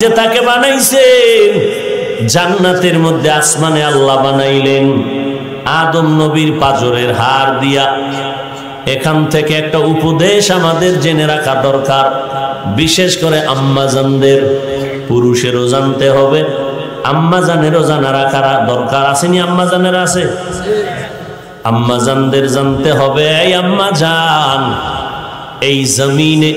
যে তাকে বানাইছেন জান্নাতের মধ্যে আসমানে আল্লাহ বানাইলেন আদম নবীর পাজরের হাড় দিয়া। এখান থেকে একটা উপদেশ আমাদের জেনে রাখা দরকার, বিশেষ করে আম্মাজানদের, পুরুষেরও জানতে হবে, আম্মাজানেরও জানা রাখা দরকার। আসেনি আম্মাজানের? আছে। আম্মাজানদের জানতে হবে, এই আম্মাজান, এই জমিনে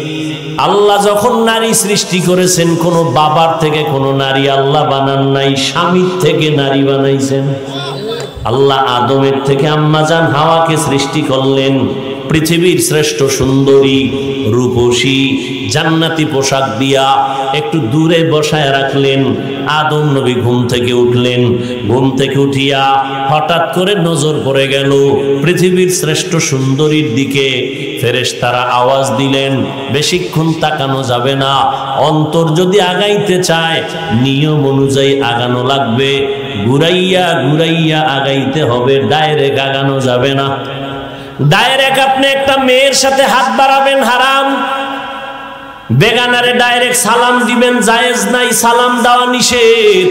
আল্লাহ যখন নারী সৃষ্টি করেছেন, কোন বাবার থেকে কোন নারী আল্লাহ বানান নাই, স্বামীর থেকে নারী বানাইছেন। আল্লাহ আদমের থেকে আম্মাজান হাওয়াকে সৃষ্টি করলেন, পৃথিবীর শ্রেষ্ঠ সুন্দরী রূপসী জান্নাতি পোশাক দিয়া একটু দূরে বসায় রাখলেন। আদম নবী ঘুম থেকে উঠলেন, ঘুম থেকে উঠিয়া হঠাৎ করে নজর পড়ে গেল পৃথিবীর শ্রেষ্ঠ সুন্দরীর দিকে। ফেরেশতারা আওয়াজ দিলেন, বেশিক্ষণ তাকানো যাবে না, অন্তর যদি আগাইতে চায় নিয়ম অনুযায়ী আগানো লাগবে, ঘুরাইয়া ঘুরাইয়া আগাইতে হবে, ডাইরেক্ট আগানো যাবে না। ডাইরেক্ট আপনি একটা মেয়ের সাথে হাত বাড়াবেন হারাম, বেগানারে ডাইরেক্ট সালাম দিবেন জায়েজ নাই, সালাম দেওয়া নিষেধ।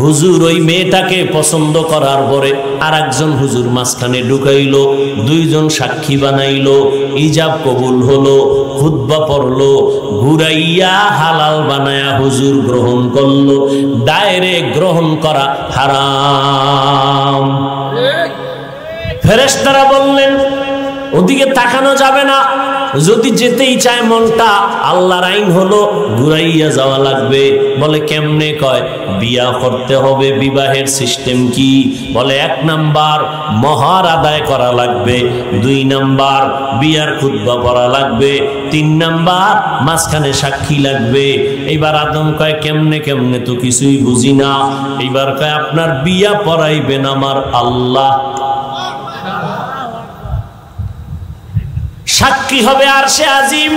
হুজুর ওই মেয়েটাকে পছন্দ করার পরে আর একজন হুজুর মাঝখানে ঢুকাইলো, দুইজন সাক্ষী বানাইলো, ইজাব কবুল হলো, খুতবা পড়লো, ঘুরাইয়া হালাল বানায়া হুজুর গ্রহণ করলো। ডাইরেক্ট গ্রহণ করা হারাম। ফেরেশতারা বললেন ওদিকে তাকানো যাবে না, যদি যেতেই চায় মনটা, আল্লাহর আইন হলো ঘুরাইয়া যাওয়া লাগবে। বলে কেমনে? কয় বিয়া করতে হবে। বিবাহের সিস্টেম কি? বলে 1 নাম্বার মহর আদায় করা লাগবে, 2 নাম্বার বিয়ার খুতবা পড়া লাগবে, 3 নাম্বার মাঝখানে সাক্ষী লাগবে। এইবার আদম কয় কেমনে কেমনে তো কিছুই বুঝি না। এইবার কয় আপনার বিয়া পড়াইবেন আমার আল্লাহ, সাক্ষী হবে আরশে আজিম,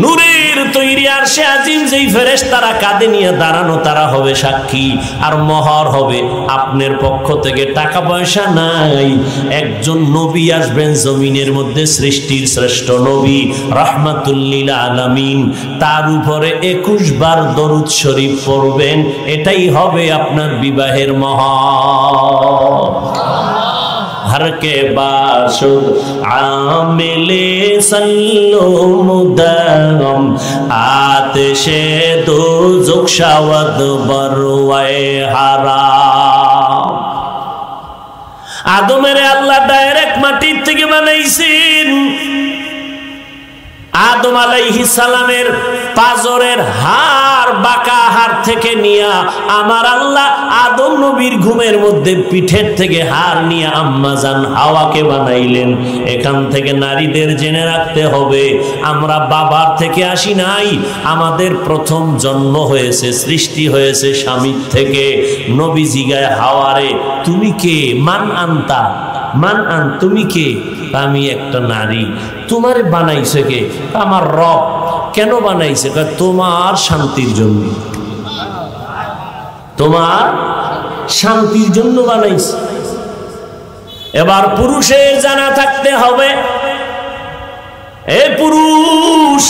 নূরের তৈরি আরশে আজিম, যেই ফেরেশতারা কাঁধে নিয়ে দাঁড়ানো তারা হবে সাক্ষী। আর মহর হবে আপনার পক্ষ থেকে, টাকা পয়সা নাই। একজন নবী আসবেন জমিনের মধ্যে, সৃষ্টির শ্রেষ্ঠ নবী রাহমাতুল লিল আলামিন, তার উপরে 21 বার দরুদ শরীফ পড়বেন, এটাই হবে আপনার বিবাহের মহর। हर के बाशुद आमिले सल्लो मुदगम आतिशे दोज़ख शवद बरवाए हाराम। आदमेरे अल्लाह डायरेक्ट माटी থেকে বানাইছেন। আদম আলাইহিস সালামের পাজরের হাড়, বাঁকা হাড় থেকে নিয়া আমার আল্লাহ আদম নবীর ঘুমের মধ্যে পিঠের থেকে হাড় নিয়ে আম্মাজান হাওয়াকে বানাইলেন। এখান থেকে নারীদের জেনে রাখতে হবে, আমরা বাবার থেকে আসি নাই, আমাদের প্রথম জন্ম হয়েছে, সৃষ্টি হয়েছে স্বামীর থেকে। নবী জিগায় হাওয়ারে, তুমি কে? মান আনতা, মান আন, তুমি কে? আমি একটা নারী। তোমার বানাইছে কে? আমার রব। কেন বানাইছে? তোমার শান্তির জন্য, তোমার শান্তির জন্য বানাইছে। এবার পুরুষের জানা থাকতে হবে, এ পুরুষ,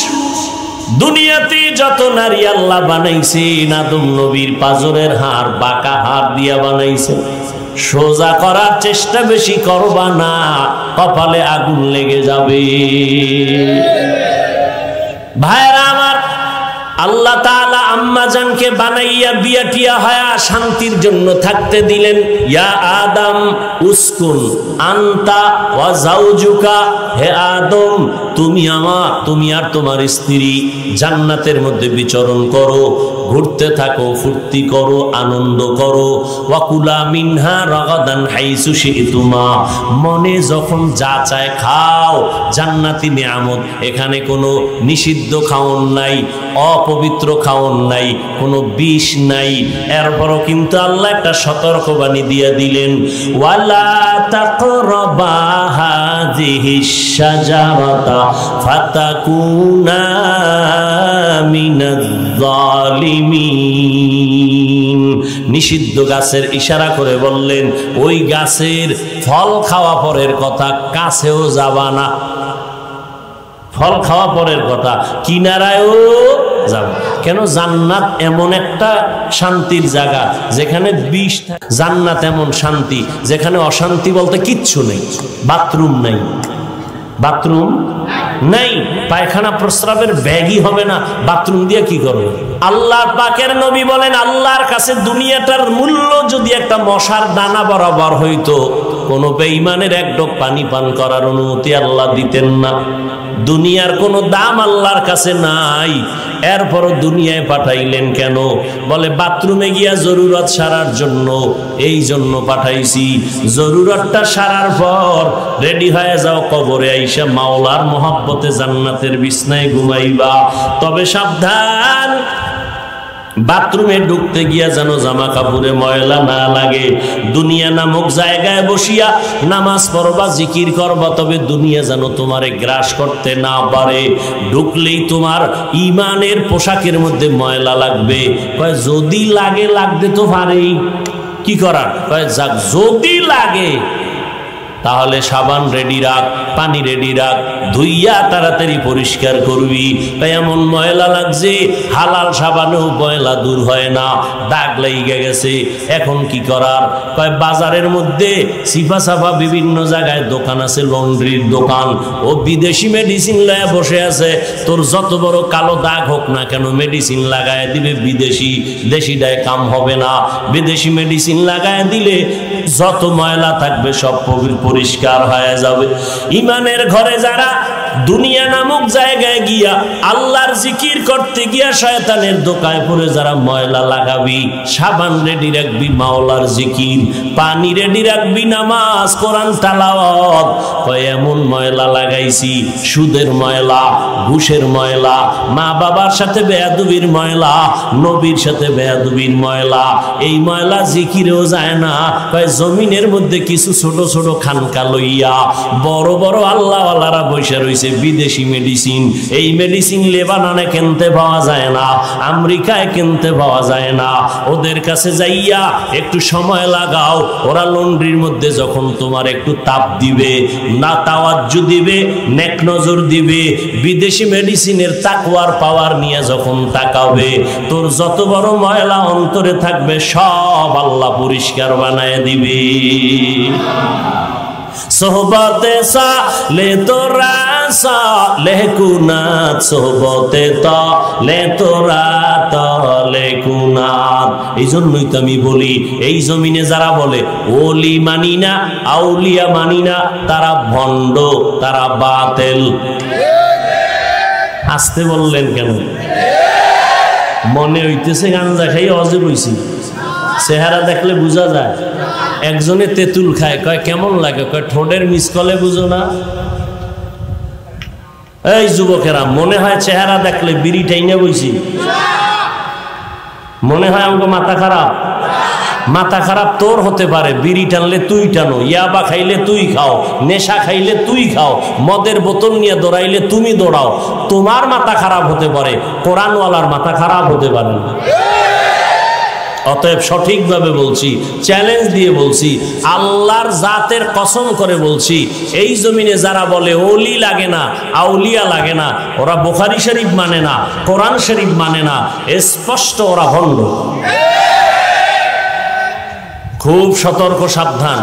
দুনিয়াতে যত নারী আল্লাহ বানাইছেন, আদম নবীর পাজরের হাড়, বাঁকা হাড় দিয়া বানাইছে। সোজা করার চেষ্টা বেশি করবা না, কপালে আগুন লেগে যাবে। ভাইরা আমার, আল্লাহ তাআলা আম্মাজানকে বানাইয়া বিয়া টিয়া হয়া শান্তির জন্য থাকতে দিলেন। ইয়া আদম উসকুন আনতা ওয়া যাওজুকা, হে আদম তুমি আর তোমার স্ত্রী জান্নাতের মধ্যে বিচরণ করো, ঘুরতে থাকো, ফুর্তি করো, আনন্দ করো। ওয়াকুলা মিনহা রাগাদান হাইসু শিতুমা, মনে যখন যা চায় খাও, জান্নাতি নিয়ামত। এখানে কোনো নিষিদ্ধ খাওন নাই, অপবিত্র খাওন নাই, কোনো বিষ নাই। এরপরও কিন্তু আল্লাহ একটা সতর্কবাণী দিয়ে দিলেন, ওয়ালা তাকরাবা হাযিহিশ শাজারাতা ফাতাকুনা মিনাজ জালিমিন। নিষিদ্ধ গাছের ইশারা করে বললেন, ওই গাছের ফল খাওয়া পরের কথা, কাছেও যাবা না। ফল খাওয়া পরের কথা, কিনারায়ও যাব। কেন? জান্নাত এমন একটা শান্তির জায়গা যেখানে বিষ থাকে। জান্নাত এমন শান্তি যেখানে অশান্তি বলতে কিচ্ছু নেই। বাথরুম নেই, বাথরুম নাই, পায়খানা প্রস্রাবের ব্যাগই হবে না, বাথরুম দিয়ে কি করবে? আল্লাহ পাকের নবী বলেন, আল্লাহর কাছে দুনিয়াটার মূল্য যদি একটা মশার দানা বরাবর হইতো, কোন বেঈমানের এক ঢোক পানি পান করার অনুমতি আল্লাহ দিতেন না। দুনিয়ার কোনো দাম আল্লাহর কাছে নাই, এরপরও দুনিয়ায় পাঠাইলেন কেন? বলে বাথরুমে গিয়া জরুরত সারার জন্য, এই জন্য পাঠাইছি। জরুরতটা সারার পর রেডি হয়ে যাও, কবরে আইসা মাওলার মহব্বতে জান্নাতের বিছনায় ঘুমাইবা। তবে সাবধান, বাথরুমে ঢুকতে গিয়া যেন জামা কাপড়ে ময়লা না লাগে। দুনিয়া নামক জায়গায় বসিয়া নামাজ পড়বা, জিকির করবা, তবে দুনিয়া যেন তোমারে গ্রাস করতে না পারে। ঢুকলেই তোমার ইমানের পোশাকের মধ্যে ময়লা লাগবে। কয় যদি লাগে, লাগতে তো পারেই, কি করার? কয় যাক, যদি লাগে তাহলে সাবান রেডি রাখ, পানি রেডি রাখ, ধুইয়া তাড়াতাড়ি পরিষ্কার করবি। তাই এমন ময়লা লাগছে, হালাল সাবানেও ময়লা দূর হয় না, দাগ লেগে গেছে। এখন কি করার? কয় বাজারের মধ্যে সিফা সাফা বিভিন্ন জায়গায় দোকান আছে, লন্ড্রির দোকান। ও বিদেশি মেডিসিন লয়ে বসে আছে, তোর যত বড় কালো দাগ হোক না কেন মেডিসিন লাগায় দিবে বিদেশি, দেশিটায় কাম হবে না। বিদেশি মেডিসিন লাগায় দিলে যত ময়লা থাকবে সব পরিষ্কার হয়ে যাবে। ইমানের ঘরে যারা দুনিয়া নামক জায়গায় গিয়া আল্লাহর জিকির করতে গিয়া শয়তানের দোকায় পড়ে যারা ময়লা লাগাবি, সাবান রেডি রাখবি মাওলার জিকির, পানি রেডি রাখবি নামাজ কোরআন তেলাওয়াত। কয় এমন ময়লা লাগাইছি, সুদের ময়লা, ঘুষের ময়লা, মা বাবার সাথে বেয়াদবির ময়লা, নবীর সাথে বেয়াদবির ময়লা, এই ময়লা জিকিরেও যায় না। কয় জমিনের মধ্যে কিছু ছোট ছোট খানকা লইয়া বড় বড় আল্লাহওয়ালারা বসে রয়েছে বিদেশি মেডিসিন। এই মেডিসিন লেবাননে কিনতে পাওয়া যায় না, আমেরিকায় কিনতে পাওয়া যায় না। ওদের কাছে যাইয়া একটু সময় লাগাও, ওরা লন্ড্রির মধ্যে যখন তোমার একটু তাপ দিবে, না তাওয়াজ্জু দিবে, নেক নজর দিবে, বিদেশি মেডিসিনের তাকওয়ার পাওয়ার নিয়ে যখন তাকাবে, তোর যত বড় ময়লা অন্তরে থাকবে সব আল্লাহ পরিষ্কার বানায় দিবে। সোহবতে সালে তোরা লেকুনাথ, সোহবতে তলে তোরা লেকুনাথ। এই জন্যই তো আমি বলি, এই জমিনে যারা বলে ওলি মানি না, আউলিয়া মানি না, তারা ভণ্ড, তারা বাতেল। আসতে বললেন কেন? মনে হইতেছে গাঞ্জা খাই অজে বইছি, চেহারা দেখলে বোঝা যায়। একজনে তেঁতুল খায়, কয় কেমন লাগে? কয় ঠোঁটের মিসকলে বুঝো না। এই যুবকেরা, মনে হয় চেহারা দেখলে বিড়ি টাইনে বইছি, মনে হয় আমাকে মাথা খারাপ। মাথা খারাপ তোর হতে পারে, বিড়ি টানলে তুই টানো, ইয়াবা খাইলে তুই খাও, নেশা খাইলে তুই খাও, মদের বোতল নিয়ে দৌড়াইলে তুমি দৌড়াও। তোমার মাথা খারাপ হতে পারে, কোরআনওয়ালার মাথা খারাপ হতে পারে না। অতএব সঠিকভাবে বলছি, চ্যালেঞ্জ দিয়ে বলছি, আল্লাহর জাতের কসম করে বলছি, এই জমিনে যারা বলে ওলি লাগে না, আউলিয়া লাগে না, ওরা বুখারী শরীফ মানে না, কোরআন শরীফ মানে না, স্পষ্ট ওরা ভণ্ড। খুব সতর্ক, সাবধান।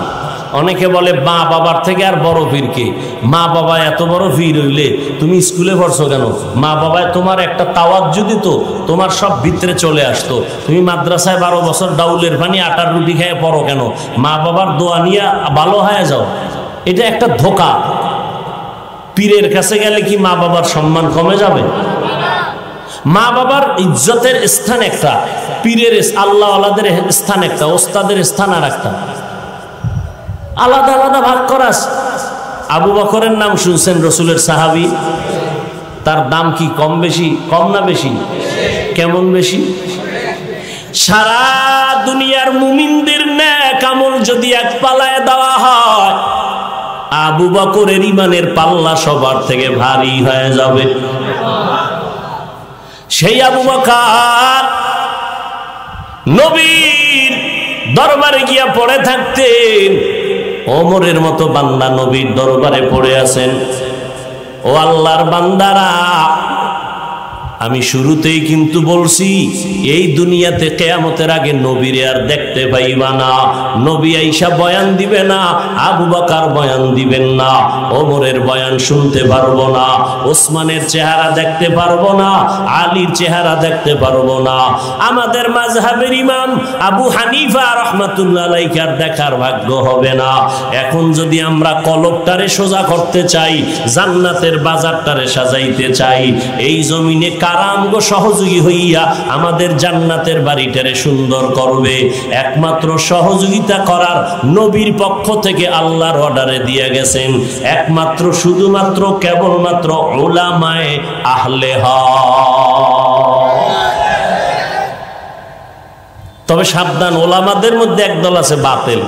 অনেকে বলে মা বাবার থেকে আর বড় পীরকে। মা বাবা এত বড় পীর হইলে তুমি স্কুলে পড়ছো কেন? মা বাবায় তোমার একটা তাওয়াজ্জু দিত, তোমার সব ভিতরে চলে আসতো। তুমি মাদ্রাসায় 12 বছর ডাউলের পানি আটার রুটি খেয়ে পড়ো কেন? মা বাবার দোয়া নিয়ে ভালো হয়ে যাও। এটা একটা ধোঁকা। পীরের কাছে গেলে কি মা বাবার সম্মান কমে যাবে? মা বাবার ইজ্জতের স্থান একটা, পীরের আল্লাহ আলাদের স্থান একটা, ওস্তাদের স্থান আর একটা। আলাদা আলাদা ভাগ করাস। আবু বকরের নাম শুনছেন, রসুলের সাহাবী। তার দাম কি কম বেশি? কম না বেশি? কেমন বেশি? সারা দুনিয়ার মুমিনদের নেক আমল যদি এক পালায় দেওয়া হয়, আবু বকরের ইমানের পাল্লা সবার থেকে ভারী হয়ে যাবে। সেই আবু বকর নবীর দরবারে গিয়া পড়ে থাকতেন। ওমরের মতো বান্দা নবীর দরবারে পড়ে আছেন। ও আল্লাহর বান্দারা, আমি শুরুতেই কিন্তু বলছি এই দুনিয়াতে কিয়ামতের আগে নবীরে আর দেখতে পাইবা না। নবী আইসা বয়ান দিবে না, আবু বকর বয়ান দিবেন না, ওমরের বয়ান শুনতে পারবো না, ওসমানের চেহারা দেখতে পারবো না, আলীর চেহারা দেখতে পারবো না, আমাদের মাযহাবের ইমাম আবু হানিফা রাহমাতুল্লাহ আলাইহি আর দেখার ভাগ্য হবে না। এখন যদি আমরা কলবটারে সোজা করতে চাই, জান্নাতের বাজারটারে সাজাইতে চাই, এই জমিনে কারা আমগো সহযোগী হইয়া আমাদের জান্নাতের বাড়িটারে সুন্দর করবে? একমাত্র সহযোগিতা করার নবীর পক্ষ থেকে আল্লাহর অর্ডারে দিয়ে গেছেন একমাত্র শুধুমাত্র কেবলমাত্র উলামায়ে আহলে হক। তবে সাবধান, ওলামাদের মধ্যে একদল আছে বাতিল।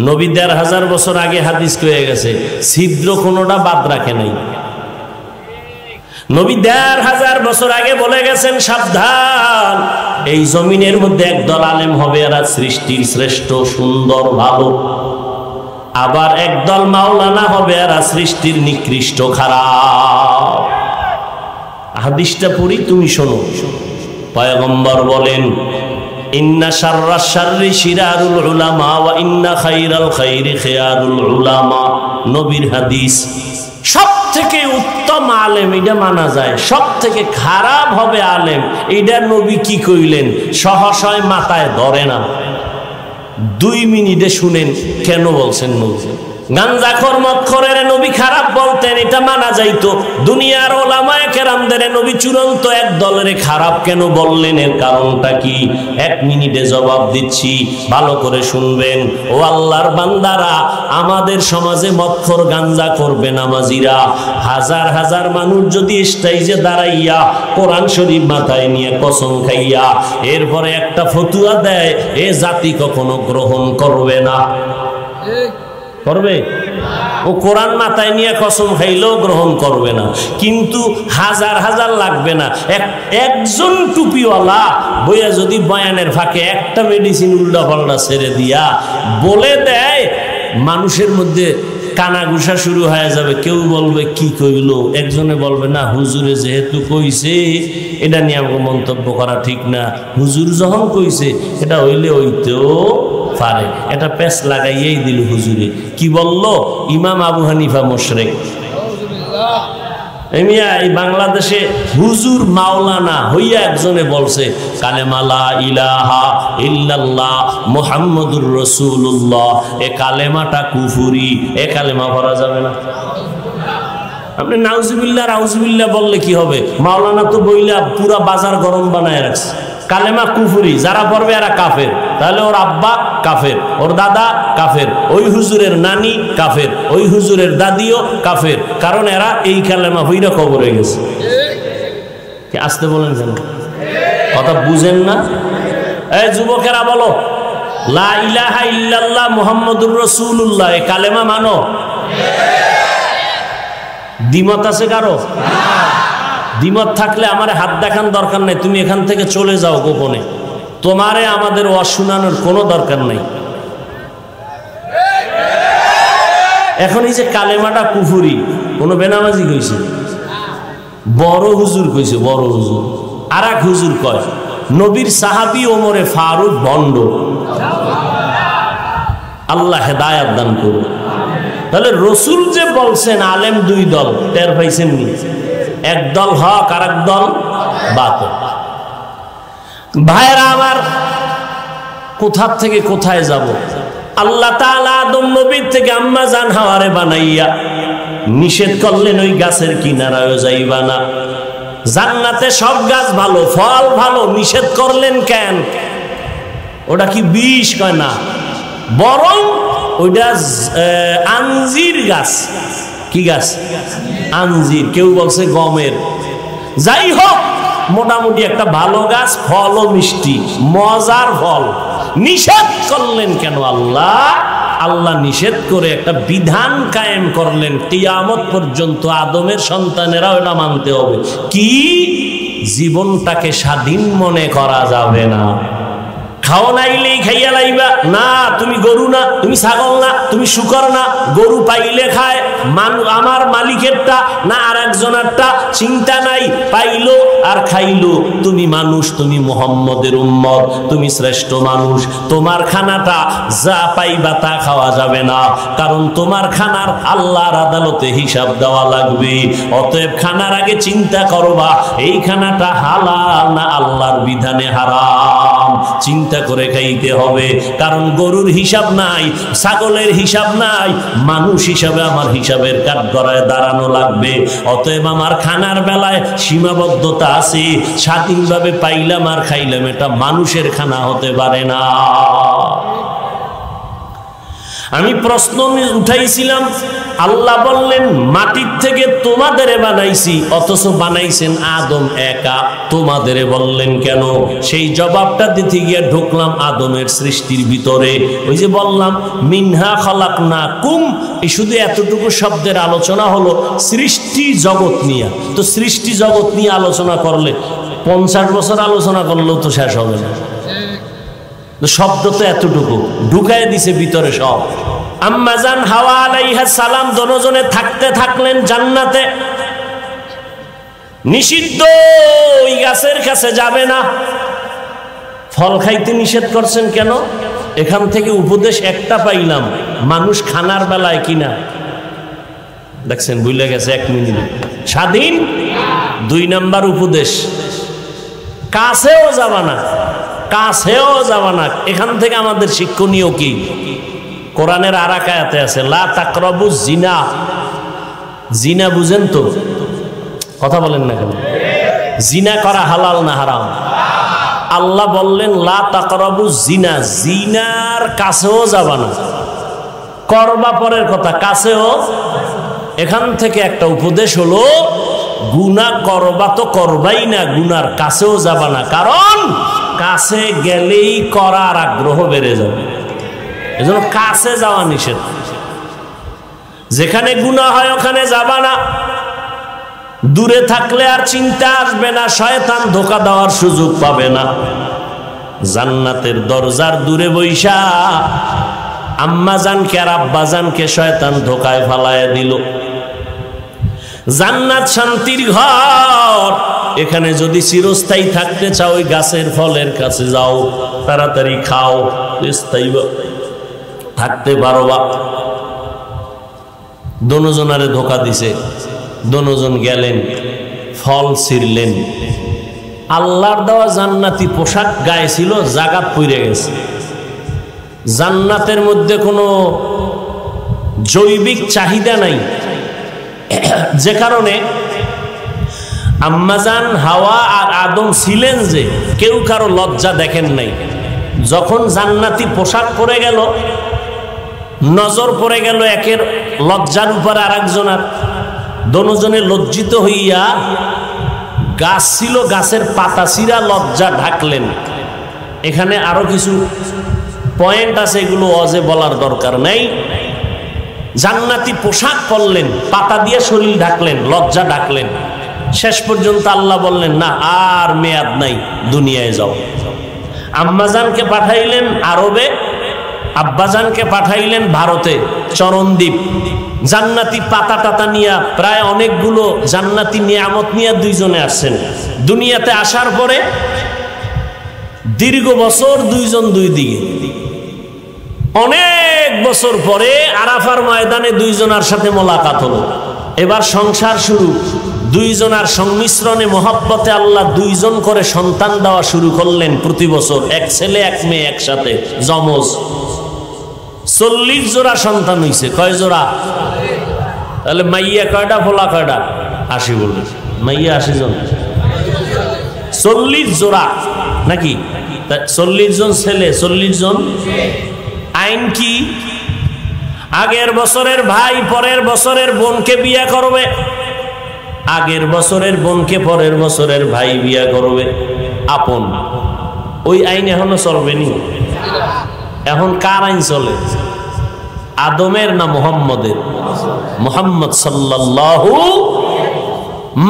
নবী ১৫০০ বছর আগে হাদিস কয়ে গেছে, ছিদ্র কোনোটা বাদ রাখে নাই। নবী ১৫০০ বছর আগে বলে গেছেন, সাবধান, এই জমিনের মধ্যে একদল আলেম হবে, এরা সৃষ্টির শ্রেষ্ঠ সুন্দর ভালো। আবার একদল মাওলানা হবে, এরা সৃষ্টির নিকৃষ্ট খারাপ। হাদিসটা পড়ি, তুমি শোনো। পয়গম্বর বলেন, ইন্না শাররাশ শাররি শিরারুল উলামা ওয়া ইন্না খাইরাল খাইরি খিয়ারুল উলামা। নবীর হাদিস। সব থেকে উত্তম আলেম এটা মানা যায়, সব থেকে খারাপ হবে আলেম, এটা নবী কি কইলেন সহসায় মাথায় ধরে না। 2 মিনিটে শুনেন কেন বলছেন নবী। গাঞ্জাখোর মদখোরের নবী খারাপ বলতেন, এটা মানা যাইতো। দুনিয়ার ওলামায়ে কেরামদের নবী চূড়ান্ত এক দলের খারাপ কেন বললেন, এর কারণটা কি? 1 মিনিটে জবাব দিচ্ছি, ভালো করে শুনবেন। ও আল্লাহর বান্দারা, আমাদের সমাজে মদখোর গাঞ্জাখোর বেনামাজিরা হাজার হাজার মানুষ যদি স্টেজে দাঁড়াইয়া কোরআন শরীফ মাথায় নিয়ে কসম খাইয়া এরপরে একটা ফতুয়া দেয়, এ জাতি কখনো গ্রহণ করবে না। করবে? ও কোরআন মাথায় নিয়ে কসম খাইলেও গ্রহণ করবে না। কিন্তু হাজার হাজার লাগবে না, একজন টুপিওয়ালা বইয়া যদি বয়ানের ফাঁকে একটা মেডিসিন উল্টা পাল্টা ছেড়ে দিয়া বলে দেয়, মানুষের মধ্যে কানাঘুষা শুরু হয়ে যাবে। কেউ বলবে কি কইল, একজনে বলবে না হুজুরে যেহেতু কইছে এটা নিয়ে আমাকে মন্তব্য করা ঠিক না, হুজুর যখন কইছে এটা হইলে হইতেও পারে। এটা পেস লাগাইয়েই দিল হুজুরে। কি বলল? ইমাম আবু হানিফা মুশরিক। এই বাংলাদেশে হুজুর মাওলানা হইয়া একজনে বলছে কালেমা লা ইলাহা ইল্লাল্লাহ মুহাম্মাদুর রাসূলুল্লাহ, এ কালেমাটা কুফরি, এ কালেমা পড়া যাবে না। আপনি নাউজুবিল্লাহ রাউজুবিল্লাহ বললে কি হবে? মাওলানা তো বইলা পুরা বাজার গরম বানায় রাখছে। কালেমা কুফরি, যারা পড়বে এরা কাফের। তাহলে ওর আব্বা কাফের, ওর দাদা কাফের, ওই হুজুরের নানি কাফের, ওই হুজুরের দাদিও কাফের, কারণ এরা এই কালেমা হইরা কবরে গেছে। কি আসতে বলেন কেন? কথা বুঝেন না? এই যুবকেরা বলো, লা ইলাহা ইল্লাল্লাহ মুহাম্মাদুর রাসূলুল্লাহ, এই কালেমা মানো? দ্বিমত আছে কারো? দ্বিমত থাকলে আমারে হাত দেখান দরকার নাই, তুমি এখান থেকে চলে যাও গোপনে। তোমারে আমাদের ওয়াজ শোনানোর কোনো দরকার নাই। এখন এই যে কালেমাটা কুফরি, কোন বেনামাজি কইছে? বড় হুজুর কইছে, বড় হুজুর। আর এক হুজুর কয় নবীর সাহাবী ওমরে ফারুক ভণ্ড। আল্লাহ হেদায়েত দান করুন। তাহলে রসুল যে বলছেন আলেম 2 দল, টের পাইছেন নি? এক দল হক আর এক দল বাতিল। ভাইরা আমার, কোথা থেকে কোথায় যাব? আল্লাহ তাআলা আদম নবীর থেকে আম্মা জান হাওয়ারে বানাইয়া নিষেধ করলেন ওই গাছের কিনারায় যাইবা না। জান্নাতে সব গাছ ভালো, ফল ভালো, নিষেধ করলেন কেন? ওটা কি বিষ? কয় না, বরং ওইটা আঞ্জির গাছ। কি গাছ? আঞ্জির। কেউ বলছে গমের। যাই হোক, মোটামুটি একটা ভালো গাছ, ফলও মিষ্টি, মজার ফল। নিষেধ করলেন কেন আল্লাহ? আল্লাহ নিষেধ করে একটা বিধান কায়েম করলেন, কিয়ামত পর্যন্ত আদমের সন্তানেরা ওটা মানতে হবে। কি? জীবনটাকে স্বাধীন মনে করা যাবে না, খাও নাইলেই খাইয়া লাইবা না, তুমি গরু না, তুমি ছাগল না, তুমি শুকর না। গরু পাইলে খায় আমার মালিকেরটা না আর একজনেরটা, চিন্তা নাই, পাইলো আর খাইলো। তুমি মানুষ, তুমি মুহাম্মদের উম্মত, তুমি শ্রেষ্ঠ মানুষ। তোমার খানাটা যা পাইবা তা খাওয়া যাবে না, কারণ তোমার খানার আল্লাহর আদালতে হিসাব দেওয়া লাগবে। অতএব খানার আগে চিন্তা করবা এই খানাটা হালাল না আল্লাহর বিধানে হারাম। চিন্তা করে খাইতে হবে, কারণ গরুর হিসাব নাই, ছাগলের হিসাব নাই, মানুষ হিসাবে আমার হিসাবের কাঠগড়ায় দাঁড়ানো লাগবে। অতএব আমার খানার বেলায় সীমাবদ্ধতা আছে। স্বাধীনভাবে পাইলাম আর খাইলাম, এটা মানুষের খানা হতে পারে না। আমি প্রশ্ন উঠাইছিলাম, আল্লাহ বললেন মাটির থেকে তোমাদের বানাইছি, অথচ বানাইছেন আদম একা, তোমাদের বললেন কেন? সেই জবাবটা দিতে গিয়ে ঢুকলাম আদমের সৃষ্টির ভিতরে। ওই যে বললাম মিনহা খালাকনাকুম, এই শুধু এতটুকু শব্দের আলোচনা হলো সৃষ্টি জগৎ নিয়ে। তো সৃষ্টি জগৎ নিয়ে আলোচনা করলে 50 বছর আলোচনা করলেও তো শেষ হবে না। শব্দ তো এতটুকু ঢুকায় দিছে ভিতরে সব। আম্মা জান হাওয়া আলাইহিস সালাম দুজনে থাকতে থাকলেন জান্নাতে। নিষিদ্ধ ওই গাছের কাছে যাবে না। ফল খাইতে নিষেধ করছেন কেন? এখান থেকে উপদেশ একটা পাইলাম, মানুষ খানার বেলায় কিনা দেখছেন ভুলে গেছে 1 মিনিট স্বাধীন। 2 নাম্বার উপদেশ, কাছেও যাবা না, কাছেও যাবা না। এখান থেকে আমাদের শিক্ষণীয় কি? কোরআনের আরেক আয়াতে আছে লা তাকরাবুজ জিনা। জিনা বুঝেন তো? কথা বলেন না কেন? জিনা করা হালাল না হারাম? আল্লাহ বললেন লা তাকরাবুজ জিনা, জিনার কাছেও যাবা না। করবা পরের কথা, কাছেও। এখান থেকে একটা উপদেশ হলো গুনাহ করবা তো করবাই না, গুনার কাছেও যাবা না, কারণ কাছে গেলেই করার আগ্রহ বেড়ে যাবে। এজন্য কাছে যাওয়া নিষেধ। যেখানে গুনাহ হয় ওখানে যাবা না। দূরে থাকলে আর চিন্তা আসবে না, শয়তান ধোঁকা দেওয়ার সুযোগ পাবে না। জান্নাতের দরজার দূরে বৈশা আম্মা জানকে আর আব্বা জানকে শয়তান ধোঁকায় ফালায় দিল। জান্নাত শান্তির ঘর, এখানে যদি চিরস্থায়ী থাকতে চাও ওই গাছের ফলের কাছে যাও, তাড়াতাড়ি খাও, স্থায়ী থাকতে পারবা। দোনোজনারে ধোঁকা দিছে, দোনোজন গেলেন, ফল ছিঁড়লেন। আল্লাহর দেওয়া জান্নাতি পোশাক গায়ে ছিল, জাগাত পইরে গেছে। জান্নাতের মধ্যে কোনো জৈবিক চাহিদা নাই, যে কারণে আম্মাজান হাওয়া আর আদম ছিলেন যে কেউ কারো লজ্জা দেখেন নাই। যখন জান্নাতি পোশাক পরে গেল, নজর পড়ে গেল একের লজ্জার উপর আরেকজনের, দোনোজনে লজ্জিত হইয়া গাছ ছিল, গাছের পাতা ছিঁড়া লজ্জা ঢাকলেন। এখানে আরো কিছু পয়েন্ট আছে, এগুলো অজে বলার দরকার নাই। জান্নাতি পোশাক পরলেন, পাতা দিয়ে শরীর ঢাকলেন, লজ্জা ঢাকলেন। শেষ পর্যন্ত আল্লাহ বললেন না আর মেয়াদ নাই, দুনিয়ায় যাও। আম্মাজানকে পাঠাইলেন আরবে, আব্বাজানকে পাঠাইলেন ভারতে, চরণদ্বীপ। জান্নাতি পাতা টাতা নিয়া প্রায় অনেকগুলো জান্নাতি নিয়ামত নিয়ে দুইজনে আসছেন। দুনিয়াতে আসার পরে দীর্ঘ বছর দুইজন দুই দিকে, অনেক বছর পরে আরাফার ময়দানে দুইজনের সাথে মোলাকাত হলো। এবার সংসার শুরু। দুইজনার সংমিশ্রণে মহব্বতে আল্লাহ দুইজন করে সন্তান দেওয়া শুরু করলেন প্রতি বছর। 1 ছেলে 1 মেয়ে একসাথে, যমজ। 40 জোড়া সন্তান হইছে। কয় জোড়া? তাহলে মাইয়া কয়টা, ফোলা কয়টা? 80 বলবে। মাইয়া 80 জন, 40 জোড়া নাকি? 40 জন ছেলে, 40 জন। আইন কি? আগের বছরের ভাই পরের বছরের বোনকে বিয়ে করবে, আগের বছরের বোনকে পরের বছরের ভাই বিয়ে করবে আপন। ওই আইন এখনো চলবে নি? এখন কার আইন চলে? আদমের না মুহাম্মদের? মুহাম্মদ সাল্লাল্লাহু।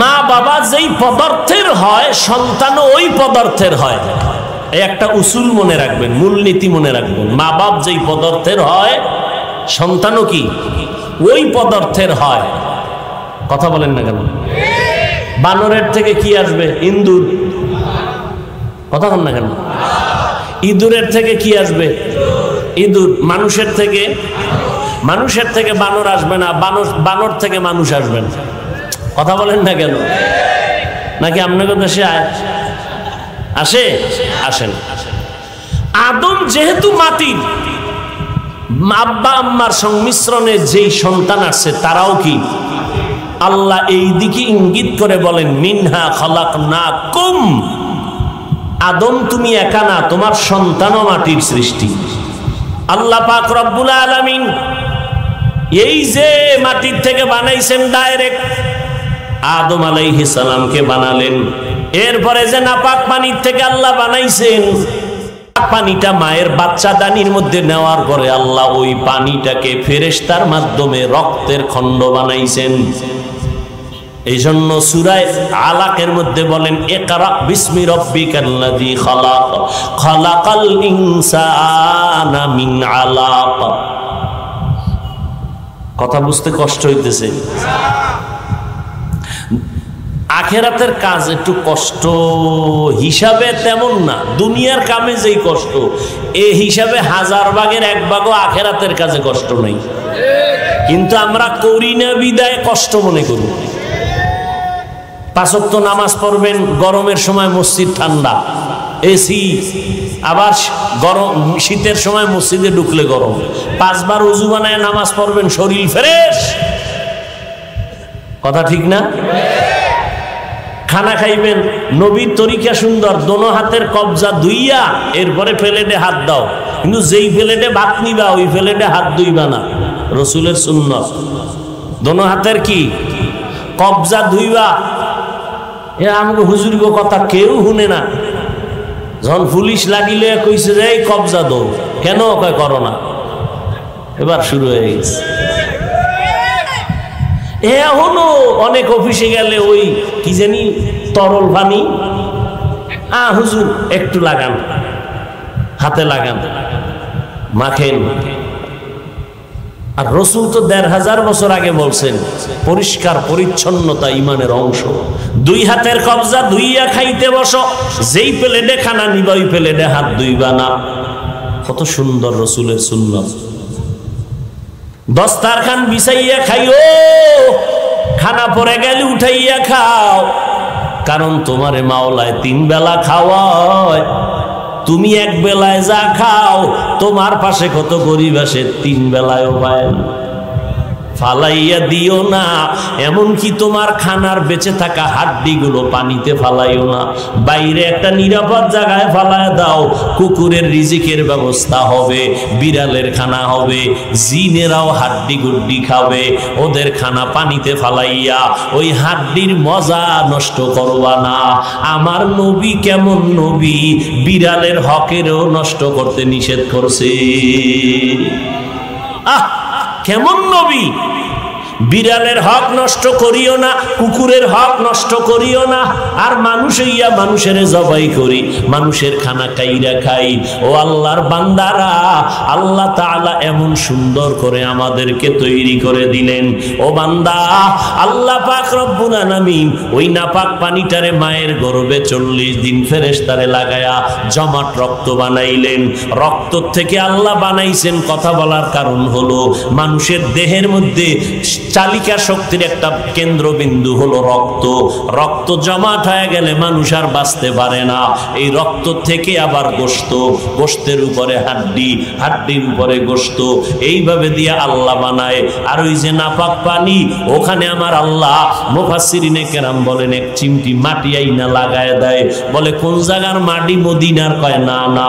মা বাবা যেই পদার্থের হয় সন্তানও ওই পদার্থের হয়। এই একটা উসুল মনে রাখবেন, মূলনীতি মনে রাখবেন। মা বাপ যেই পদার্থের হয় সন্তানও কি ওই পদার্থের হয়। কথা বলেন না কেন? বানরের থেকে কি আসবে? ইন্দুর। কথা বলেন না কেন? ইঁদুরের থেকে কি আসবে? ইঁদুর। মানুষের থেকে বানর আসবে না, বানর থেকে মানুষ আসবে না। কথা বলেন না কেন? নাকি আপনাদের দেশে আসে? আসেন। আদম যেহেতু মাটির, আব্বা আম্মার সংমিশ্রণে যেই সন্তান আসছে তারাও কি? আল্লাহ এই দিকে ইঙ্গিত করে বলেন মিনহা খালাকনাকুম। আদম তুমি একা না, তোমার সন্তানও মাটির সৃষ্টি। আল্লাহ পাক রব্বুল আলামিন এই যে মাটির থেকে বানাইছেন ডাইরেক্ট, আদম আলাইহিস সালামকে বানালেন। এরপরে যে নাপাক পানির থেকে আল্লাহ বানাইছেন, পানিটা মায়ের বাচ্চা দানির মধ্যে নেওয়ার পরে আল্লাহ ওই পানিটাকে ফেরেশতার মাধ্যমে রক্তের খণ্ড বানাইছেন। এই জন্য সূরা আলাকের মধ্যে বলেন ইকরা বিসমি রাব্বিকাল্লাযী খালাক খালাকাল ইনসানা মিন আলাক। কথা বুঝতে কষ্ট হইতেছে? আখেরাতের কাজ একটু কষ্ট হিসাবে তেমন না, দুনিয়ার কামে যেই কষ্ট এই হিসাবে 1000 ভাগের 1 ভাগও আখেরাতের কাজে কষ্ট নেই। কিন্তু আমরা করি না বিদায় কষ্ট মনে করি। 5 ওয়াক্ত নামাজ পড়বেন, গরমের সময় মসজিদ ঠান্ডা, এসি, আবার গরম শীতের সময় মসজিদে ঢুকলে গরম। 5 বার ওযু বানায় নামাজ পড়বেন, শরীর ফ্রেশ। কথা ঠিক না? খানা খাইবেন, নবীর তরিকা সুন্দর, দোনো হাতের কবজা ধুইয়া এরপরে প্লেটে হাত দাও। কিন্তু যেই প্লেটে ভাত নিবা ওই প্লেটে হাত ধুইবা না, রসুলের সুন্নত। দোনো হাতের কি কবজা ধুইবা। এ আমাকে হুজুর কথা কেউ শুনে না। যখন পুলিশ লাগিলে কইছে যে এই কবজা দো, কেন কয় করো না। এবার শুরু হয়ে গেছে। এখনো অনেক অফিসে গেলে ওই কি জানি তরল পানি, হুজুর একটু লাগান, হাতে লাগান, মাখেন। আর রসুল তো 1500 বছর আগে বলছেন পরিষ্কার পরিচ্ছন্নতা ঈমানের অংশ। 2 হাতের কবজা ধুইয়া খাইতে বসো, যেই প্লেটে খানা নিবা ওই প্লেটে হাত ধুইবা না। কত সুন্দর রসুলের সুন্নাত। দস্তারখান বিছাইয়া খাইও, খানা পরে গেলে উঠাইয়া খাও, কারণ তোমারে মাওলায় 3 বেলা খাওয়ায়। তুমি 1 বেলায় যা খাও, তোমার পাশে কত গরিব আসে 3 বেলায়ও পায় না। ফালাইয়া দিও না, এমনকি তোমার খানার বেঁচে থাকা হাড্ডিগুলো পানিতে ফালাইও না, বাইরে একটা নিরাপদ জায়গায় ফালায় দাও। কুকুরের রিজিকের ব্যবস্থা হবে, বিড়ালের খানা হবে, জিনেরাও হাড্ডি গুড্ডি খাবে। ওদের খানা পানিতে ফালাইয়া ওই হাড্ডির মজা নষ্ট করবা না। আমার নবী কেমন নবী, বিড়ালের হকেরও নষ্ট করতে নিষেধ করছে। কেমন নবী! বিড়ালের হক নষ্ট করিও না, কুকুরের হক নষ্ট করিও না। আর মানুষ হইয়া মানুষের জবাই করি, মানুষের খানা কাইরা খাই। ও আল্লাহর বান্দারা, আল্লাহ তাআলা এমন সুন্দর করে আমাদেরকে তৈরি করে দিলেন। ও বান্দা, আল্লাহ পাক রব্বুল আলামিন ওই নাপাক পানিটারে মায়ের গর্ভে 40 দিন ফেরেশতারে লাগায়া জমাট রক্ত বানাইলেন। রক্ত থেকে আল্লাহ বানাইছেন। কথা বলার কারণ হলো মানুষের দেহের মধ্যে চালিকা শক্তির একটা কেন্দ্রবিন্দু হলো রক্ত। রক্ত জমাট হয়ে গেলে মানুষ আর বাঁচতে পারে না। এই রক্ত থেকে আবার গোশত, গোশতের উপরে হাড্ডি, হাড্ডির উপরে গোশত, এইভাবে দিয়ে আল্লাহ বানায়। আর ওই যে নাপাক পানি, ওখানে আমার আল্লাহ মুফাসসিরিনে কেরাম বলেন 1 চিমটি মাটি আইনা লাগায় দেয়। বলে কোন জায়গার মাটি? মদিনার। কয় না না,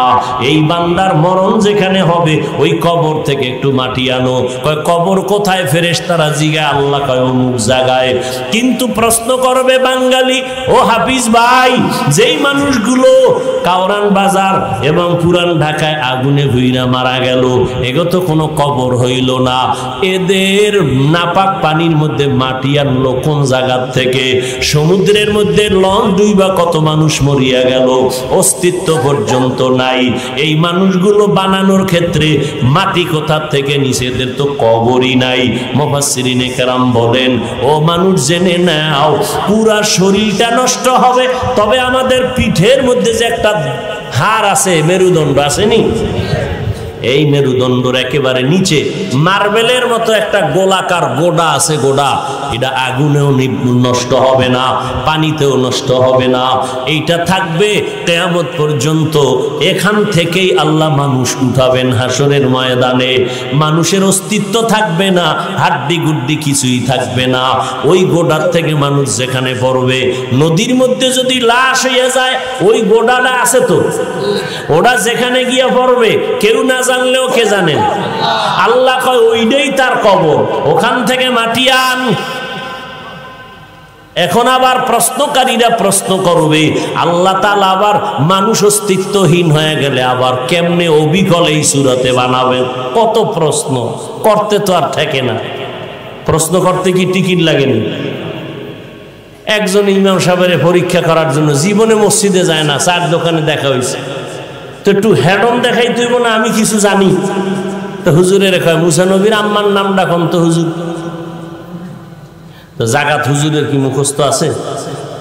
এই বান্দার মরণ যেখানে হবে ওই কবর থেকে একটু মাটি আনো। কয় কবর কোথায়? ফেরেশতারা জিজ্ঞাসা জায়গায়, আল্লাহ কয় অমুক জায়গায়। কিন্তু প্রশ্ন করবে বাঙালি, ও হাফিজ ভাই, যেই মানুষগুলো কাওরান বাজার এবং পুরান ঢাকায় আগুনে ভুইরা মারা গেল, এগো তো কোনো কবর হইল না, এদের নাপাক পানির মধ্যে মাটি আনলো কোন জায়গার থেকে? সমুদ্রের মধ্যে লঞ্চ ডুইবা কত মানুষ মরিয়া গেল, অস্তিত্ব পর্যন্ত নাই। এই মানুষগুলো বানানোর ক্ষেত্রে মাটি কোথা থেকে নিচে? এদের তো কবরই নাই। মুফাসসিরিনে কেরাম বলেন, ও মানুষ জেনে নাও, পুরা শরীরটা নষ্ট হবে, তবে আমাদের পিঠের মধ্যে যে একটা হাড় আছে, মেরুদণ্ড আসেনি, এই মেরুদণ্ডর একেবারে নিচে মার্বেলের মতো একটা গোলাকার গোড়া আছে, গোড়া, এটা আগুনেও নষ্ট হবে না, পানিতেও নষ্ট হবে না, এইটা থাকবে কিয়ামত পর্যন্ত। এখান থেকেই আল্লাহ মানুষ উঠাবেন হাসরের ময়দানে। মানুষের অস্তিত্ব থাকবে না, হাড্ডি গুড্ডি কিছুই থাকবে না। ওই গোড়ার থেকে মানুষ যেখানে পড়বে, নদীর মধ্যে যদি লাশ হয়ে যায়, ওই গোড়াটা আছে তো, ওটা যেখানে গিয়ে পড়বে কেউ না জানলেও কে জানেন? আল্লাহ কয় ওইটাই তার কবর, ওখান থেকে মাটি আন। এখন আবার প্রশ্নকারীরা প্রশ্ন করবে, আল্লাহ তাআলা আবার মানুষ অস্তিত্বহীন হয়ে গেলে আবার কেমনে অবিকল এই সুরতে বানাবেন? কত প্রশ্ন করতে তো আর ঠেকে না। প্রশ্ন করতে কি টিকিট লাগেনি? একজন ইমাম সাহেবের পরীক্ষা করার জন্য জীবনে মসজিদে যায় না, চার দোকানে দেখা হয়েছে, তো একটু হেডন দেখাই তুইব না, আমি কিছু জানি। তো হুজুরের কয়, মুসা নবীর আম্মার নামটা কোন তো হুজুর? তো জাগাত হুজুরের কি মুখস্থ আছে?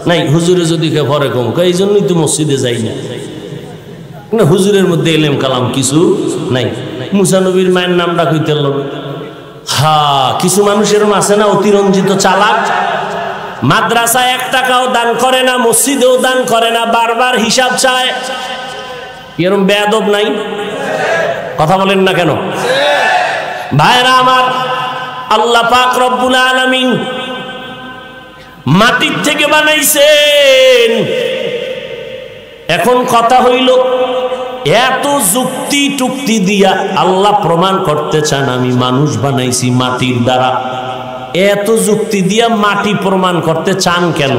নাই। হুজুরে যদি কে পরে কম, এই জন্যই তো মসজিদে যাই না, হুজুরের মধ্যে এলেম কালাম কিছু নাই। মুসা নবীর মায়ের নামটা কইতে হলো। হ্যাঁ, কিছু মানুষ এরকম আছে না, অতিরঞ্জিত চালাক, মাদ্রাসায় 1 টাকাও দান করে না, মসজিদেও দান করে না, বারবার হিসাব চায়। এরকম বেয়াদব নাই? কথা বলেন না কেন? ভাইরা আমার, আল্লাহ পাক রব্বুল আলামিন মাটির থেকে বানাইছেন। এখন কথা হইল, এত যুক্তি টুক্তি দিয়া আল্লাহ প্রমাণ করতে চান আমি মানুষ বানাইছি মাটির দ্বারা। এত যুক্তি দিয়া মাটি প্রমাণ করতে চান কেন?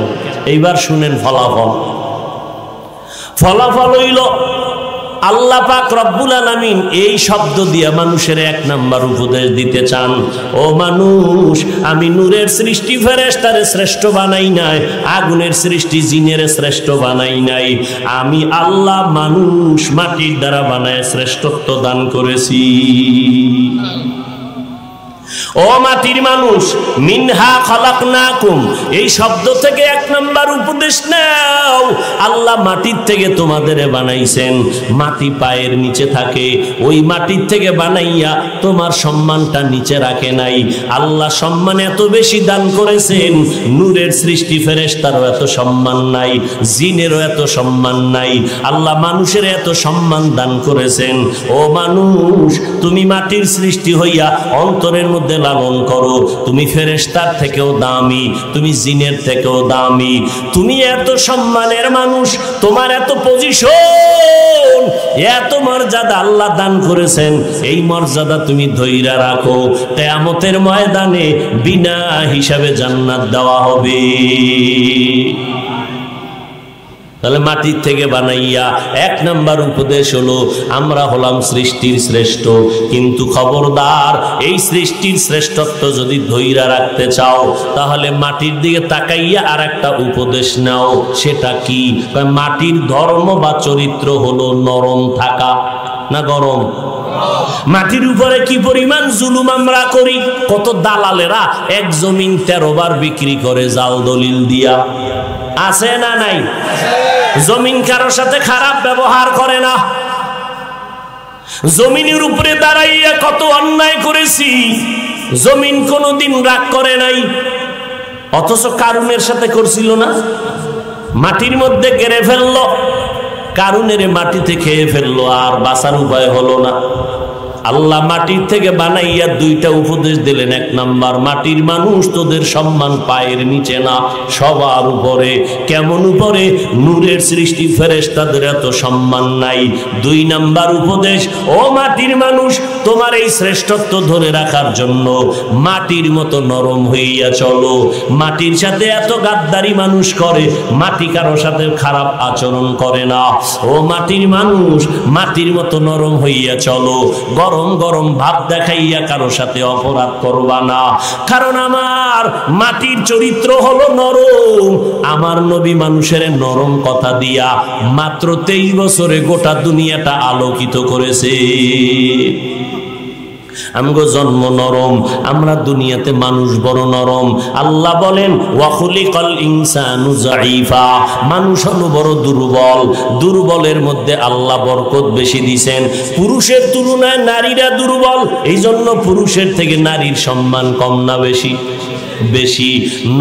এইবার শুনেন ফলাফল। ফলাফল হইল, আল্লাহ পাক রব্বুল আলামিন এই শব্দ দিয়া মানুষের 1 নাম্বার উপদেশ দিতে চান, ও মানুষ, আমি নূরের সৃষ্টি ফেরেশতারে শ্রেষ্ঠ বানাই নাই, আগুনের সৃষ্টি জিনের শ্রেষ্ঠ বানাই নাই, আমি আল্লাহ মানুষ মাটির দ্বারা বানায় শ্রেষ্ঠত্ব দান করেছি। ও মাটির মানুষ, মিনহা খালাকনাকুম, এই শব্দ থেকে 1 নাম্বার উপদেশ নাও। আল্লাহ মাটির থেকে তোমাদের বানাইছেন, মাটি পায়ের নিচে থাকে, ওই মাটির থেকে বানাইয়া তোমার সম্মানটা নিচে রাখে নাই। আল্লাহ সম্মান এত বেশি দান করেছেন, নূরের সৃষ্টি ফেরেশতারও এত সম্মান নাই, জিনেরও এত সম্মান নাই, আল্লাহ মানুষের এত সম্মান দান করেছেন। ও মানুষ, তুমি মাটির সৃষ্টি হইয়া অন্তরের মধ্যে লালন করো, তুমি ফেরেশতার থেকেও দামি, তুমি জিনের থেকেও দামি, তুমি এত সম্মানের মানুষ, তোমার এত পজিশন, এত মর্যাদা আল্লাহ দান করেছেন, এই মর্যাদা তুমি ধইরা রাখো, কিয়ামতের ময়দানে বিনা হিসাবে জান্নাত দেওয়া হবে। তাহলে মাটির থেকে বানাইয়া 1 নাম্বার উপদেশ হলো, আমরা হলাম সৃষ্টির শ্রেষ্ঠ, কিন্তু খবরদার, এই সৃষ্টির শ্রেষ্ঠত্ব যদি ধইরা রাখতে চাও, তাহলে মাটির দিকে তাকাইয়া আর একটা উপদেশ নাও। সেটা কি? মাটির ধর্ম বা চরিত্র হলো নরম থাকা না গরম? মাটির উপরে কি পরিমাণ জুলুম আমরা করি! কত দালালেরা 1 জমিন 13 বার বিক্রি করে জাল দলিল দিয়া, আছে না নাই? জমিন কারোর সাথে খারাপ ব্যবহার করে না। জমিনের উপরে দাঁড়াইয়া কত অন্যায় করেছি, জমিন কোনোদিন রাগ করে নাই। অথচ কারুনের সাথে করছিল না, মাটির মধ্যে গেড়ে ফেললো, কারুনের মাটিতে খেয়ে ফেললো, আর বাঁচার উপায় হলো না। আল্লাহ মাটির থেকে বানাইয়া দুইটা উপদেশ দিলেন। এক নাম্বার, মাটির মানুষ তোদের সম্মান পায়ের নিচে না, সবার উপরে। কেমন উপরে? নূরের সৃষ্টি ফেরেশতাদের এত সম্মান নাই। দুই নাম্বার উপদেশ, ও মাটির মানুষ, তোমার এই শ্রেষ্ঠত্ব ধরে রাখার জন্য মাটির মতো নরম হইয়া চলো। মাটির সাথে এত গাদ্দারি মানুষ করে, মাটি কারো সাথে খারাপ আচরণ করে না। ও মাটির মানুষ, মাটির মতো নরম হইয়া চলো। গরম গরম ভাব দেখাইয়া কারো সাথে অপরাধ করবা না, কারণ আমার মাটির চরিত্র হলো নরম। আমার নবী মানুষের নরম কথা দিয়া মাত্র 23 বছরে গোটা দুনিয়াটা আলোকিত করেছে। আমগো জন্ম নরম, আমরা দুনিয়াতে মানুষ বড় নরম। আল্লাহ বলেন ওয়া খুলিকাল ইনসানু যায়ীফা, মানুষ হলো বড় দুর্বল। দুর্বলের মধ্যে আল্লাহ বরকত বেশি দিবেন। পুরুষের তুলনায় নারীরা দুর্বল, এই জন্য পুরুষের থেকে নারীর সম্মান কম না বেশি? বেশি।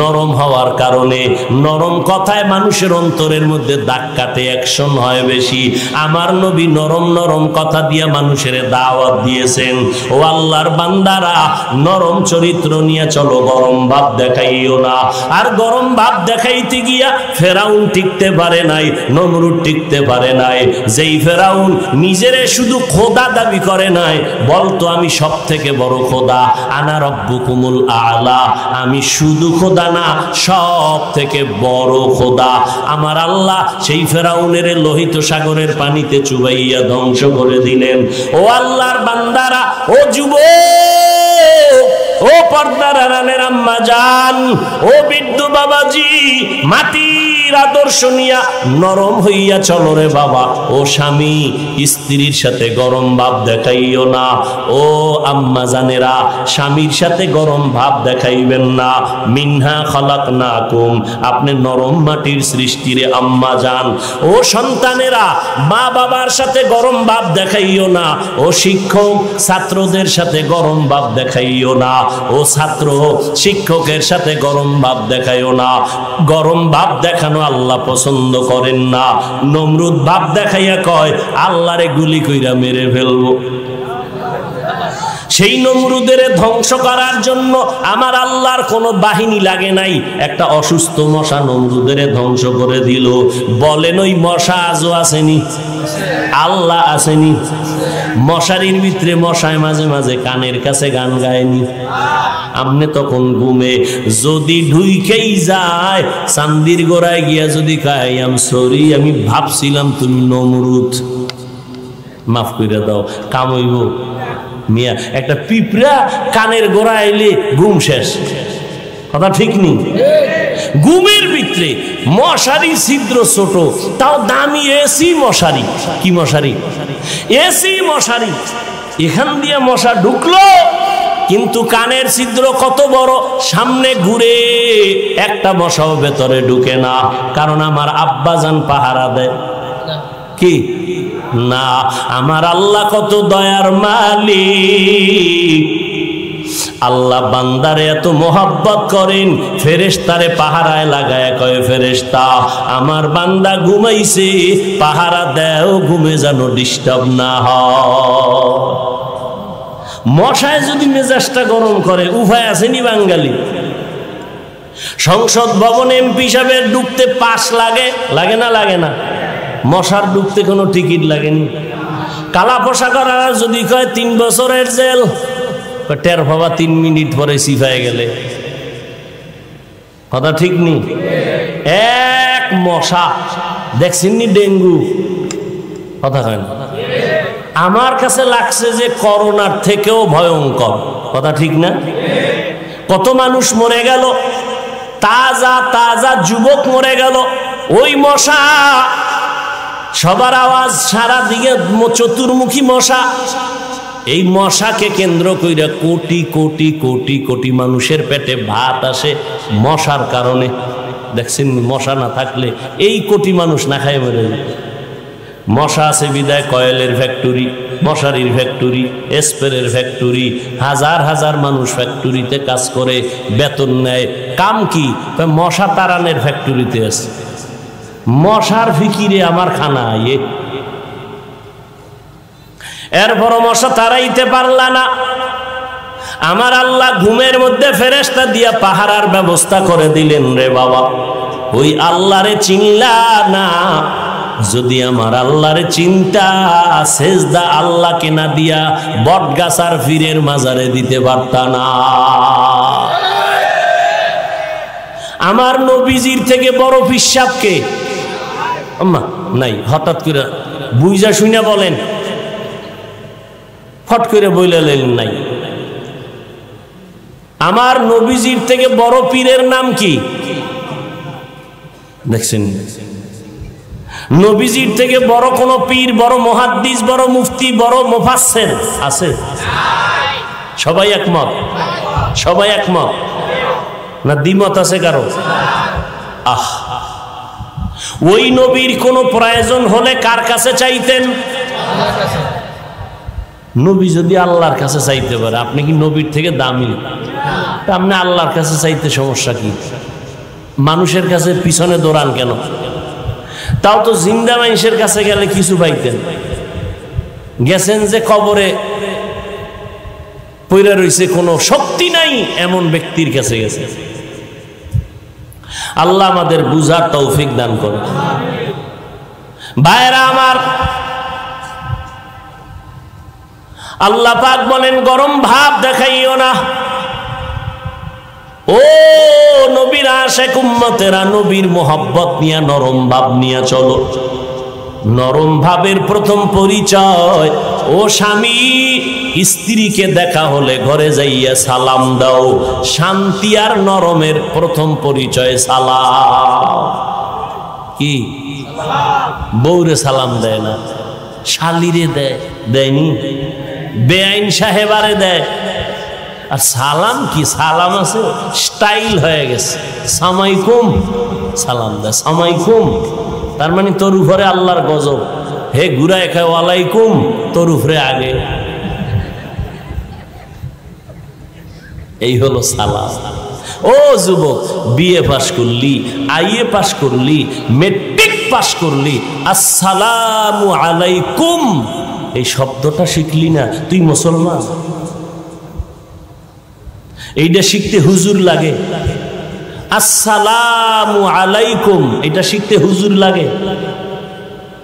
নরম হওয়ার কারণে, নরম কথায় মানুষের অন্তরের মধ্যে দাগ কাটে, অ্যাকশন হয় বেশি। আমার নবী নরম নরম কথা দিয়া মানুষের দাওয়াত দিয়েছেন, ও আল্লাহর বান্দারা, নরম চরিত্র নিয়ে চলো, গরম ভাব দেখাইও না। আর গরম ভাব দেখাইতে গিয়া ফেরাউন টিকতে পারে নাই, নমরুদ টিকতে পারে নাই। যেই ফেরাউন নিজেরে শুধু খোদা দাবি করে নাই, বলতো আমি সব থেকে বড় খোদা, আনা রব্বুকুমুল আলা, আমি শুধু খোদা না, সব থেকে বড় খোদা আমার আল্লাহ। সেই ফেরাউনের লোহিত সাগরের পানিতে চুবাইয়া ধ্বংস করে দিলেন। ও আল্লাহর বান্দারা, ও যুবক, ও পর্দার আড়ালের আম্মা জান, ও বৃদ্ধ বাবাজি, মাটির আদর্শ নিয়া নরম হইয়া চলো রে বাবা। ও স্বামী, স্ত্রীর সাথে গরম ভাব দেখাইও না। ও আম্মা জানেরা, স্বামীর সাথে গরম ভাব দেখাইবেন না। মিনহা খালাকনাকুম, আপনি নরম মাটির সৃষ্টি রে আম্মা জান। ও সন্তানেরা, মা বাবার সাথে গরম ভাব দেখাইও না। ও শিক্ষক ছাত্রদের সাথে গরম ভাব দেখাইও না। ও ছাত্র শিক্ষকের সাথে গরম ভাব দেখাইও না। গরম ভাব দেখানো আল্লাহ পছন্দ করেন না। নমরুদ ভাব দেখাইয়া কয় আল্লাহরে গুলি কইরা মেরে ফেলবো। সেই নমরুদের ধ্বংস করার জন্য আমার আল্লাহর কোনো বাহিনী লাগে নাই। একটা অসুস্থ মশা নমরুদের ধ্বংস করে দিল। বলেন ওই মশা আজও আসেনি? আল্লাহ আসেনি? মশারির ভিতরে মশায় মাঝে মাঝে কানের কাছে গান গায়নি? আপনি তখন ঘুমে যদি ঢুইকেই যায়, চান্দির গোড়ায় গিয়া যদি কয় আম সরি, আমি ভাবছিলাম তুমি নমরুদ, মাফ করে দাও, কাম হইব? মিয়া, একটা পিঁপড়া কানের গোড়া এলে ঘুম শেষ। কথা ঠিক নেই? ঘুমের ভিতরে মশারি ছিদ্র ছোট, তাও দামি এসি মশারি। কি মশারি? এসি মশারি। এখান দিয়ে মশা ঢুকলো, কিন্তু কানের ছিদ্র কত বড়, সামনে ঘুরে একটা মশাও ভেতরে ঢুকে না। কারণ আমার আব্বাজান পাহারা দেয়। কি না, আমার আল্লাহ কত দয়ার মালিক। আল্লাহ বান্দারে এত মোহাব্বত করেন, ফেরেশতারে পাহারায় লাগায় কয়, ফেরেশতা আমার বান্দা ঘুমাইছে, পাহারা দেও, ঘুমে যেন ডিস্টার্ব না হয়। মশায় যদি মেজাজটা গরম করে, উপায় আসেনি বাঙালি? সংসদ ভবন এমপি সাহেবের ঢুকতে পাস লাগে, লাগে না? লাগে না? মশার ঢুকতে কোনো টিকিট লাগেনি। কালা পোশাক করা যদি কয় 3 বছরের জেল, টের পাবা 3 মিনিট পরে সিফায় গেলে। কথা ঠিক নেই? এক মশা দেখছেননি ডেঙ্গু? কথা কয় না? আমার কাছে লাগছে যে করোনার থেকেও ভয়ঙ্কর। কথা ঠিক না? কত মানুষ মরে গেল, তাজা তাজা যুবক মরে গেল। ওই মশা, সবার আওয়াজ সারা দিকে চতুর্মুখী মশা। এই মশাকে কেন্দ্র কইরা কোটি কোটি কোটি কোটি মানুষের পেটে ভাত আসে মশার কারণে। দেখছেন, মশা না থাকলে এই কোটি মানুষ না খায় মরে যায়। মশা আছে বিদায় কয়েলের ফ্যাক্টরি, মশারির ফ্যাক্টরি, স্প্রের ফ্যাক্টরি, হাজার হাজার মানুষ ফ্যাক্টরিতে কাজ করে, বেতন নেয়। কাম কি? মশা তাড়ানোর ফ্যাক্টরিতে আছে। মশার ফিকিরে আমার খানা। এরপরও মশা তাড়াইতে পারলা না। আমার আল্লাহ ঘুমের মধ্যে ফেরেশতা দিয়া পাহারার ব্যবস্থা করে দিলেন। রে বাবা, ওই আল্লাহরে চিনলা না? যদি আমার আল্লাহরে চিন্তা, সেজদা আল্লাহকে না দিয়া বটগাছ আর পীরের মাজারে দিতে পারতা না। আমার নবীজির থেকে বড় পিশাবকে আম্মা নাই। হঠাৎ করে বুঝা শুনে বলেন, ফট করে বইলে লেন নাই। আমার নবীজির থেকে বড় পীরের নাম কি দেখছেন? নবীজির থেকে বড় কোন পীর, বড় মুহাদ্দিস, বড় মুফতি, বড় মুফাসসির আছে? সবাই একমত? সবাই একমত না দ্বিমত আছে কারো? ওই নবীর কোন প্রয়োজন হলে কার কাছে চাইতেন? নবী যদি আল্লাহর কাছে চাইতে পারে, আপনি কি নবীর থেকে দামি? আপনি আল্লাহর কাছে চাইতে সমস্যা কি? মানুষের কাছে পিছনে দৌড়ান কেন? তাও তো জিন্দা মানুষের কাছে গেলে কিছু পাইতেন। গেছেন যে কবরে পইরা রইছে, কোনো শক্তি নাই এমন ব্যক্তির কাছে গেছে। আল্লাহ আমাদের বুঝার তৌফিক দান করে। ভাইরা আমার, আল্লাহ পাক বলেন গরম ভাব দেখাইও না। ও নবীর আশিক উম্মতেরা, নবীর মোহাব্বত নিয়ে নরম ভাব নিয়ে চলো। নরম ভাবের প্রথম পরিচয়, ও স্বামী স্ত্রীকে দেখা হলে ঘরে যাইয়া সালাম দাও। শান্তি আর নরমের প্রথম পরিচয় সালাম। কি বউরে সালাম দেয় না, শালিরে দেয়, দেয়নি? বেআইন সাহেবারে দেয়। আর সালাম কি? সালাম আছে, স্টাইল হয়ে গেছে। সামাইকুম সালাম দেয়, সামাইকুম তার মানে তোর উপরে আল্লাহর গজব। হে ঘুরায় খায় ওয়ালাইকুম, তোর উপরে আগে। এই হলো সালাম। ও যুবক, বিএ পাস করলি, আইএ পাস করলি, মেট্রিক পাস করলি, আসসালামু আলাইকুম এই শব্দটা শিখলি না, তুই মুসলমান? এইটা শিখতে হুজুর লাগে। আসসালামু আলাইকুম এটা শিখতে হুজুর লাগে?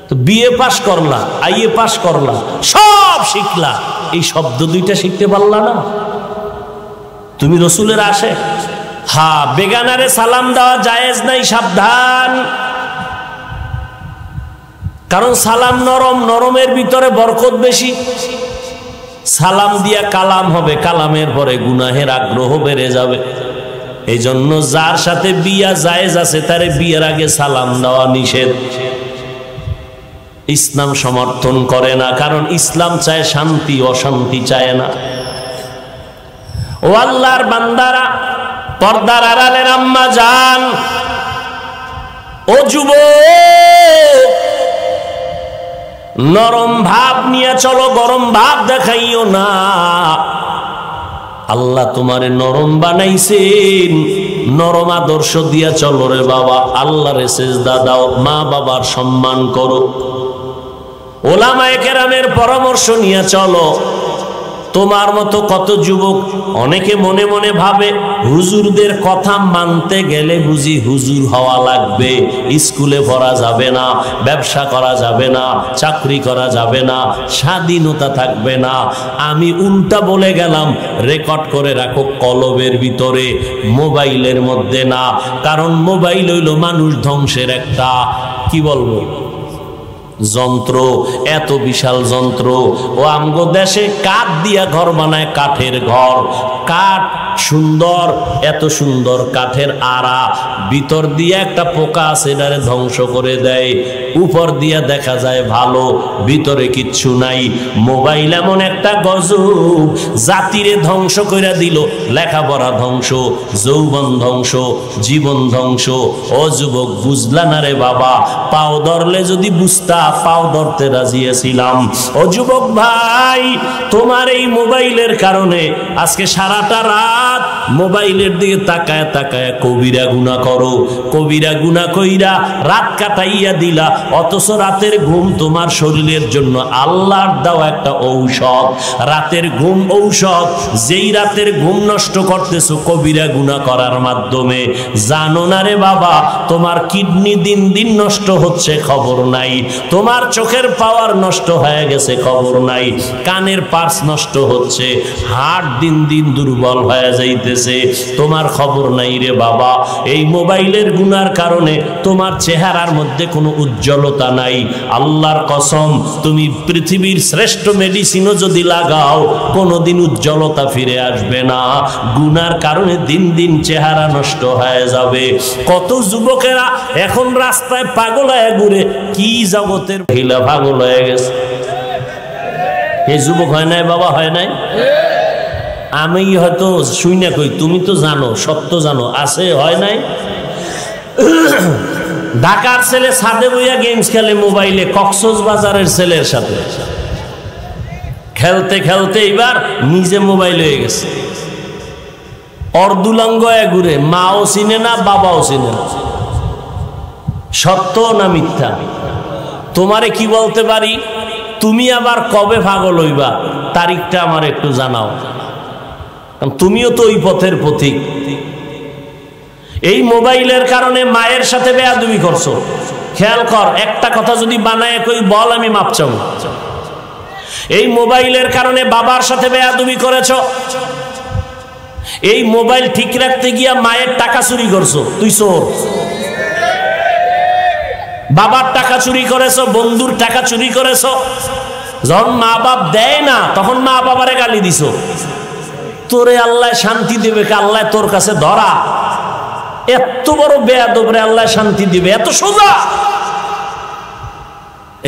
তো বিএ পাস করলা, আইএ পাস করলা, সব শিখলা, এই শব্দ দুইটা শিখতে পারলা না? তুমি রসুলের আশিক? হ্যাঁ, বেগানারে সালাম দেওয়া জায়েজ নাই, সাবধান। কারণ সালাম নরম, নরমের ভিতরে বরকত বেশি। সালাম দিয়া কালাম হবে, কালামের পরে গুনাহের আগ্রহ বেড়ে যাবে। এই জন্য যার সাথে বিয়া জায়েজ আছে তারে বিয়ের আগে সালাম দেওয়া নিষেধ। ইসলাম সমর্থন করে না, কারণ ইসলাম চায় শান্তি, অশান্তি চায় না। ও আল্লাহর বান্দারা, পর্দার আড়ালের আম্মা জান, ও যুবক, নরম ভাব নিয়ে চলো, গরম ভাব দেখাইও না। আল্লাহ তোমারে নরম বানাইছেন, নরম আদর্শ দিয়া চলো রে বাবা। আল্লাহরে সিজদা দাও, মা বাবার সম্মান করো, ওলামায়ে কেরামের পরামর্শ নিয়ে চলো। তোমার মতো কত যুবক অনেকে মনে মনে ভাবে হুজুরদের কথা মানতে গেলে বুঝি হুজুর হওয়া লাগবে, স্কুলে পড়া যাবে না, ব্যবসা করা যাবে না, চাকরি করা যাবে না, স্বাধীনতা থাকবে না। আমি উল্টা বলে গেলাম, রেকর্ড করে রাখো কলবের ভিতরে, মোবাইলের মধ্যে না। কারণ মোবাইল হইল মানুষ ধ্বংসের একটা, কি বলবো, যন্ত্র, এত বিশাল যন্ত্র। ও আমগো দেশে কাঠ দিয়া ঘর বানায়, কাঠের ঘর, কাঠ সুন্দর, এত সুন্দর কাঠের আড়া, ভিতর দিয়ে একটা পোকা আছে, এটারে ধ্বংস করে দেয়। উপর দিয়া দেখা যায় ভালো, ভিতরে কিচ্ছু নাই। মোবাইল এমন একটা গজব, জাতিরে ধ্বংস করে দিল। লেখাপড়া ধ্বংস, যৌবন ধ্বংস, জীবন ধ্বংস। ও যুবক, বুঝলা না রে বাবা? পাও ধরলে যদি বুঝতা, পাও ধরতে রাজিয়েছিলাম। ও যুবক ভাই, তোমার এই মোবাইলের কারণে আজকে সারাটা রাত রাত মোবাইলের দিকে তাকায় তাকায় কবিরা গুনাহ করো, কবিরা গুনাহ কইরা রাত কাটাইয়া দিলা, অথচ রাতের ঘুম তোমার শরীরের জন্য আল্লাহর দেওয়া একটা ঔষধ। রাতের ঘুম ঔষধ, যেই রাতের ঘুম নষ্ট করতেছো কবিরা গুনাহ করার মাধ্যমে। জানো না রে বাবা, তোমার কিডনি দিন দিন নষ্ট হচ্ছে, খবর নাই। তোমার চোখের পাওয়ার নষ্ট হয়ে গেছে, খবর নাই। কানের পার্স নষ্ট হচ্ছে, হার্ট দিন দিন দুর্বল হয়ে যাইতেছে, তোমার খবর নাই রে বাবা। এই মোবাইলের গুনার কারণে তোমার চেহারার মধ্যে কোনো উজ্জ্বলতা নাই। আল্লাহর কসম, তুমি পৃথিবীর শ্রেষ্ঠ মেডিসিনও যদি লাগাও কোনোদিন উজ্জ্বলতা ফিরে আসবে না। গুনার কারণে দিন দিন চেহারা নষ্ট হয়ে যাবে। কত যুবকেরা এখন রাস্তায় পাগল হয়ে ঘুরে, কি জগতের মহিলা পাগল হয়ে গেছে। এই যুবক হয় নাই বাবা, হয় নাই? আমি হয়তো শুই না কই, তুমি তো জানো, সত্য জানো, আছে, হয় নাই? ঢাকার ছেলে ছাদে বইয়া গেমস খেলে মোবাইলে কক্সবাজারের ছেলের সাথে, খেলতে খেলতে এবার নিজে মোবাইল হয়ে গেছে। অর্ধুলাঙ্গ ঘুরে, মাও চিনে না, বাবাও চিনে না। সত্য না মিথ্যা? তোমারে কি বলতে পারি, তুমি আবার কবে পাগল হইবা তারিখটা আমার একটু জানাও, তুমিও তো ওই পথের পথিক। এই মোবাইলের কারণে মায়ের সাথে বেয়াদবি করছো, খেয়াল কর। একটা কথা যদি বানায় কই বল, আমি মাপ চাও। এই মোবাইলের কারণে বাবার সাথে বেয়াদবি করেছো। এই মোবাইল ঠিক রাখতে গিয়া মায়ের টাকা চুরি করছো, তুই চোর। বাবার টাকা চুরি করেছো, বন্ধুর টাকা চুরি করেছো। যখন মা বাপ দেয় না তখন মা বাবারে গালি দিছো। তোরে আল্লাহ শান্তি দেবে, আল্লাহ তোর কাছে ধরা। এত বড় বেয়াদব রে আল্লাহ শান্তি দিবে, এত সোজা।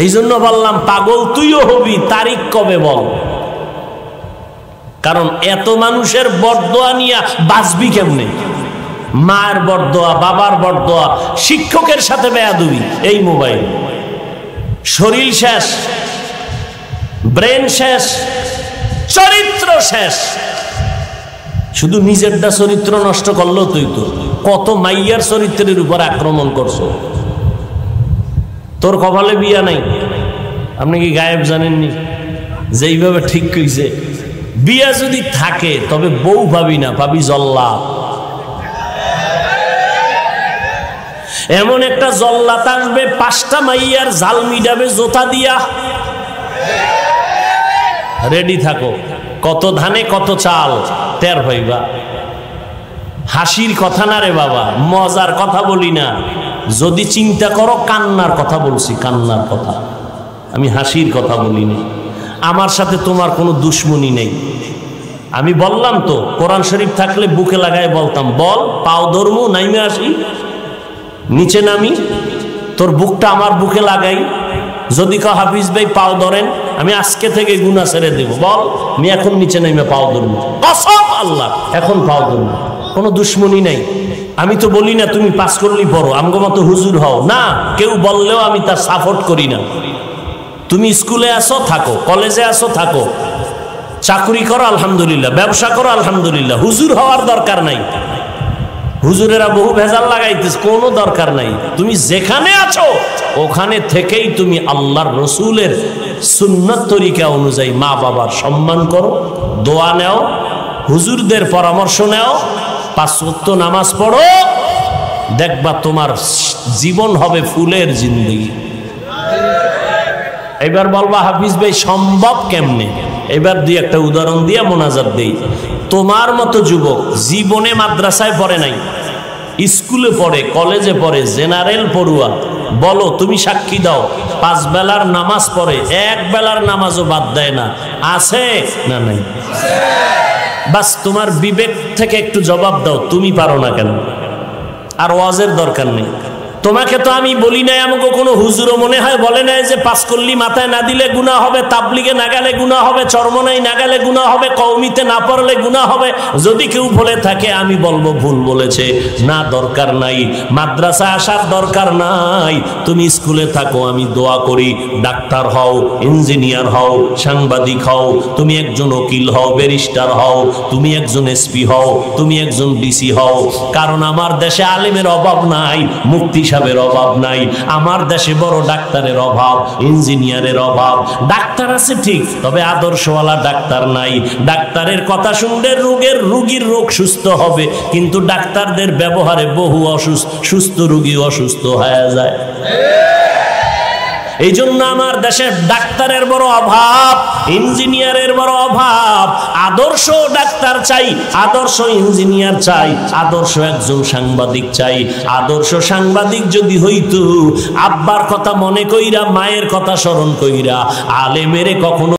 এই জন্য বললাম পাগল তুইও হবি, তারিখ কবে বল। কারণ এত মানুষের বরদোয়া নিয়ে বাঁচবি কেমনে? মায়ের বরদোয়া, বাবার বরদোয়া, শিক্ষকের সাথে বেয়াদবি, এই মোবাইল। শরীর শেষ, ব্রেন শেষ, চরিত্র শেষ। শুধু নিজেরটা চরিত্র নষ্ট করলো তুই তো কত মাইয়ার চরিত্রের উপর আক্রমণ করছো। তোর কপালে বিয়া নাই, আপনি কি গায়েব জানেননি? যেইভাবে ঠিক কইছে, বিয়া যদি থাকে তবে বউ পাবি না, পাবি জল্লাদ। এমন একটা জল্লাদ আসবে, 5টা মাইয়ার জাল মিডাবে জোতা দিয়া। রেডি থাকো, কত ধানে কত চাল টের হইবা। হাসির কথা না রে বাবা, মজার কথা বলি না। যদি চিন্তা করো, কান্নার কথা বলছি, কান্নার কথা। আমি হাসির কথা বলিনি। আমার সাথে তোমার কোনো দুশ্মনী নেই। আমি বললাম তো, কোরআন শরীফ থাকলে বুকে লাগায় বলতাম, বল পাও ধর্ম নাইমে আসি, নিচে নামি, তোর বুকটা আমার বুকে লাগাই। যদি কা হাফিজ ভাই পাও ধরেন, আমি আজকে থেকে গুনাহ ছেড়ে দেব। বল, আমি এখন নিচে নাইমে পাও ধরবো, কসম আল্লাহ, এখন পাও ধরবো। কোনো দুশ্মনী নাই। আমি তো বলি না তুমি পাস করলেই পড়ো, আমগো মতো হুজুর হও না। কেউ বললেও আমি তার সাপোর্ট করি না। তুমি স্কুলে আসো থাকো, কলেজে আসো থাকো, চাকরি করো আলহামদুলিল্লাহ, ব্যবসা করো আলহামদুলিল্লাহ, হুজুর হওয়ার দরকার নাই। হুজুরেরা বহু ভেজাল লাগাইতেছে, কোনো দরকার নাই। তুমি যেখানে আছো ওখানে থেকেই তুমি আল্লাহর রসুলের সুন্নাত তরিকা অনুযায়ী মা বাবার সম্মান করো, দোয়া নেও, হুজুরদের পরামর্শ নেও, 5 ওয়াক্ত নামাজ পড়ো। দেখবা তোমার জীবন হবে ফুলের জিন্দেগি। এবার বলবা হাফিজ ভাই সম্ভব কেমনে? এবার দুই একটা উদাহরণ দিয়ে মোনাজাত দেই। তোমার মতো যুবক জীবনে মাদ্রাসায় পড়ে নাই, স্কুলে পড়ে, কলেজে পড়ে, জেনারেল পড়ুয়া, বলো তুমি সাক্ষী দাও, 5 বেলার নামাজ পড়ে, 1 বেলার নামাজও বাদ দেয় না, আছে না নাই? বাস তোমার বিবেক থেকে একটু জবাব দাও, তুমি পারো না কেন? আর ওয়াজের দরকার নেই, তোমাকে তো আমি বলি নাই, আমাকে কোনো হুজুরও মনে হয় বলে নাই যে পাঁচকল্লি মাথায় না দিলে গুনাহ হবে, তাবলিগে না গেলে গুনাহ হবে, চরমনাই না গেলে গুনাহ হবে, কওমিতে না পড়লে গুনাহ হবে। যদি কেউ বলে থাকে আমি বলবো ভুল বলেছে। না, দরকার নাই, মাদ্রাসা আসার দরকার নাই। তুমি স্কুলে থাকো, আমি দোয়া করি ডাক্তার হও, ইঞ্জিনিয়ার হও, সাংবাদিক হও, তুমি একজন উকিল হও, ব্যারিস্টার হও, তুমি একজন এসপি হও, তুমি একজন ডিসি হও। কারণ আমার দেশে আলেমের অভাব নাই, মুফতি সাহেবের অভাব নাই। আমার দেশে বড় ডাক্তারের অভাব, ইঞ্জিনিয়ারের অভাব। ডাক্তার আছে ঠিক, তবে আদর্শওয়ালা ডাক্তার নাই। ডাক্তারের কথা শুনলে রোগীর রোগ সুস্থ হবে, কিন্তু ডাক্তারদের ব্যবহারে বহু সুস্থ রোগী অসুস্থ হয়ে যায়। এই জন্য আমার দেশে ডাক্তারের বড় অভাব, ইঞ্জিনিয়ারের বড় অভাব। আদর্শ ডাক্তার চাই, আদর্শ ইঞ্জিনিয়ার চাই, আদর্শ একজন সাংবাদিক চাই। আদর্শ সাংবাদিক যদি হইতো, আব্বার কথা মনে কইরা, মায়ের কথা স্মরণ কইরা, আলেমেরে কখনো